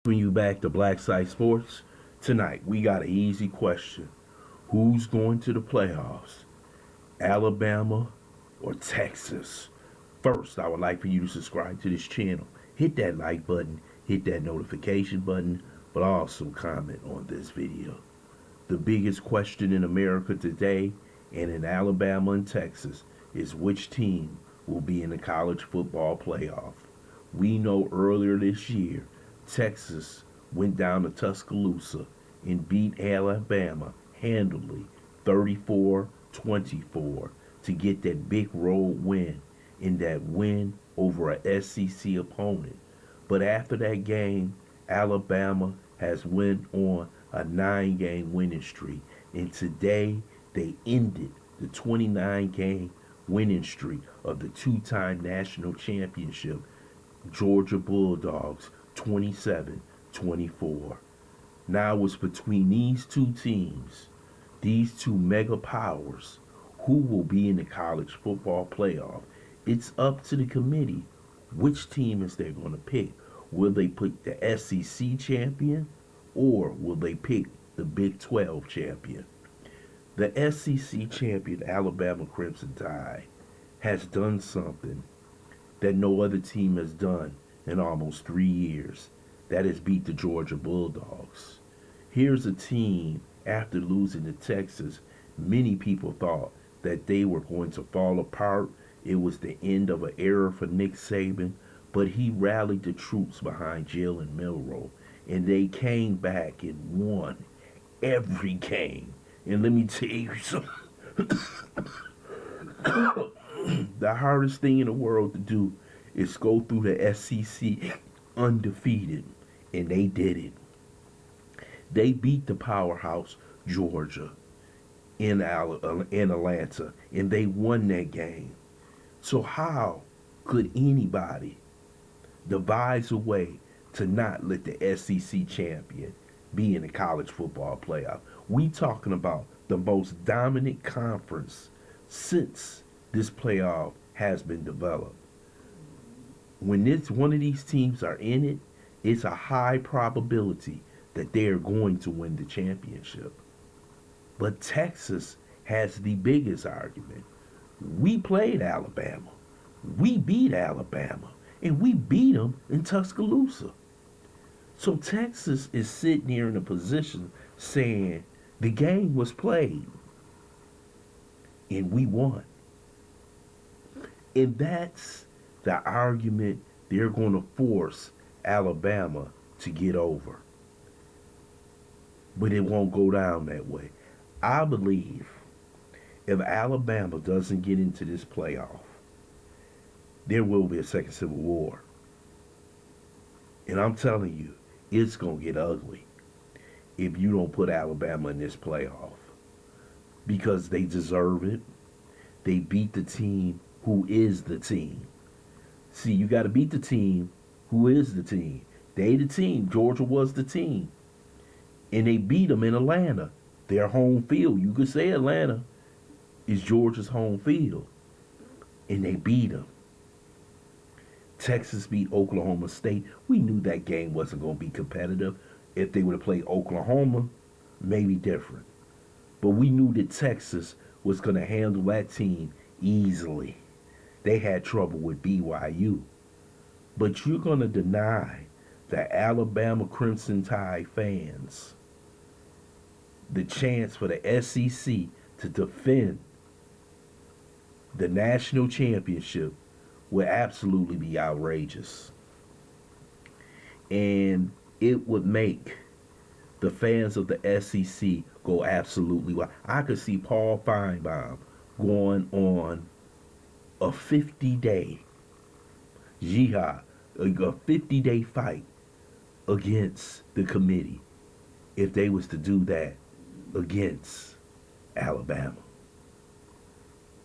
Bring you back to Black Site Sports. Tonight, we got an easy question. Who's going to the playoffs? Alabama or Texas? First, I would like for you to subscribe to this channel. Hit that like button, hit that notification button, but also comment on this video. The biggest question in America today and in Alabama and Texas is which team will be in the college football playoff. We know earlier this year Texas went down to Tuscaloosa and beat Alabama handily 34-24 to get that big road win in that win over a SEC opponent. But after that game, Alabama has went on a 9-game winning streak, and today they ended the 29-game winning streak of the two-time national championship Georgia Bulldogs 27-24. Now it's between these two teams, these two mega powers, who will be in the college football playoff. It's up to the committee which team is they going to pick. Will they pick the SEC champion or will they pick the Big 12 champion? The SEC champion, Alabama Crimson Tide, has done something that no other team has done in almost 3 years. That is beat the Georgia Bulldogs. Here's a team, after losing to Texas, many people thought that they were going to fall apart. It was the end of an era for Nick Saban, but he rallied the troops behind Jalen Milroe, and they came back and won every game. And let me tell you something. The hardest thing in the world to do is go through the SEC undefeated, and they did it. They beat the powerhouse Georgia in Atlanta, and they won that game. So how could anybody devise a way to not let the SEC champion be in the college football playoff? We talking about the most dominant conference since this playoff has been developed. When one of these teams are in it, it's a high probability that they are going to win the championship. But Texas has the biggest argument. We played Alabama. We beat Alabama. And we beat them in Tuscaloosa. So Texas is sitting here in a position saying the game was played. And we won. And that's the argument they're going to force Alabama to get over. But it won't go down that way. I believe if Alabama doesn't get into this playoff, there will be a second civil war. And I'm telling you, it's going to get ugly if you don't put Alabama in this playoff. Because they deserve it. They beat the team who is the team. See, you got to beat the team who is the team. They the team. Georgia was the team. And they beat them in Atlanta. Their home field. You could say Atlanta is Georgia's home field. And they beat them. Texas beat Oklahoma State. We knew that game wasn't going to be competitive. If they would have played Oklahoma, maybe different. But we knew that Texas was going to handle that team easily. They had trouble with BYU. But you're going to deny the Alabama Crimson Tide fans the chance for the SEC to defend the national championship would absolutely be outrageous. And it would make the fans of the SEC go absolutely wild. I could see Paul Feinbaum going on a 50-day jihad, a 50-day fight against the committee if they was to do that against Alabama.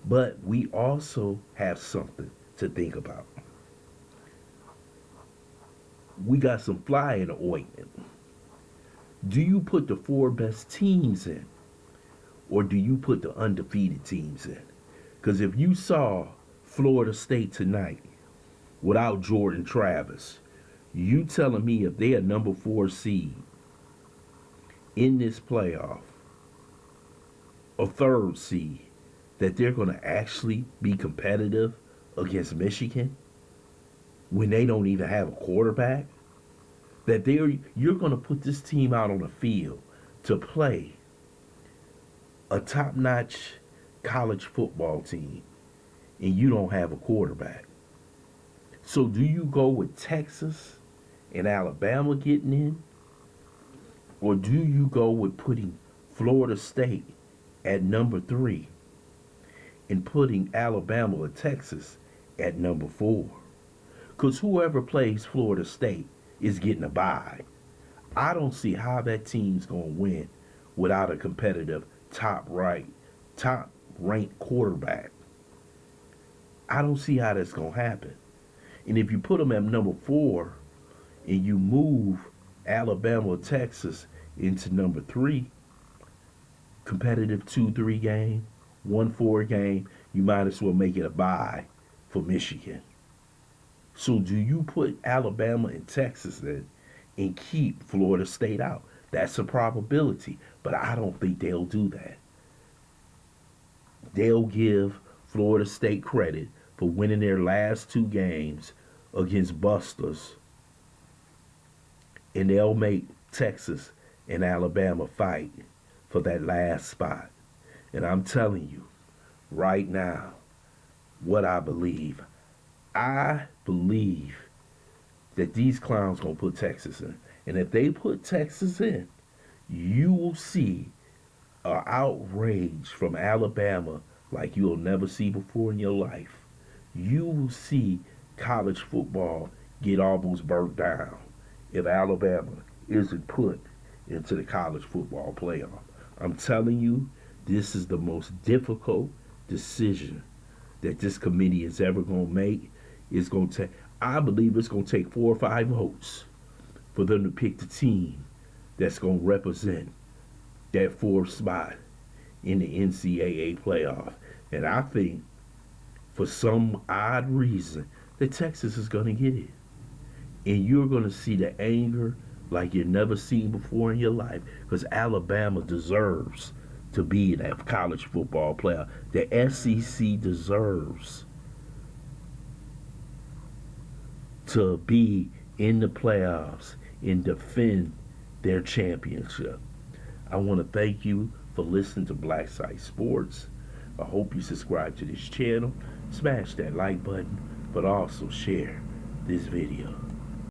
But we also have something to think about. We got some fly in the ointment. Do you put the 4 best teams in, or do you put the undefeated teams in? Because if you saw Florida State tonight without Jordan Travis, You telling me if they are number 4 seed in this playoff, a 3rd seed, that they're going to actually be competitive against Michigan when they don't even have a quarterback? That you're going to put this team out on the field to play a top-notch college football team and you don't have a quarterback. So do you go with Texas and Alabama getting in? Or do you go with putting Florida State at number 3 and putting Alabama or Texas at number 4? Because whoever plays Florida State is getting a bye. I don't see how that team's going to win without a competitive top ranked quarterback. I don't see how that's going to happen. And if you put them at number 4 and you move Alabama or Texas into number 3, competitive 2-3 game, 1-4 game, you might as well make it a bye for Michigan. So do you put Alabama and Texas in and keep Florida State out? That's a probability, but I don't think they'll do that. They'll give Florida State credit for winning their last 2 games against busters, and they'll make Texas and Alabama fight for that last spot. And I'm telling you right now what I believe. I believe that these clowns gonna put Texas in. And if they put Texas in, you will see an outrage from Alabama like you'll never see before in your life. You will see college football get almost burnt down if Alabama isn't put into the college football playoff. I'm telling you, this is the most difficult decision that this committee is ever going to make. It's going to take, I believe it's going to take 4 or 5 votes for them to pick the team that's going to represent that 4th spot in the NCAA playoff. And I think for some odd reason that Texas is going to get it. And you're going to see the anger like you've never seen before in your life, because Alabama deserves to be in that college football playoff. The SEC deserves to be in the playoffs and defend their championship. I want to thank you for listening to Black Site Sports. I hope you subscribe to this channel, smash that like button, but also share this video.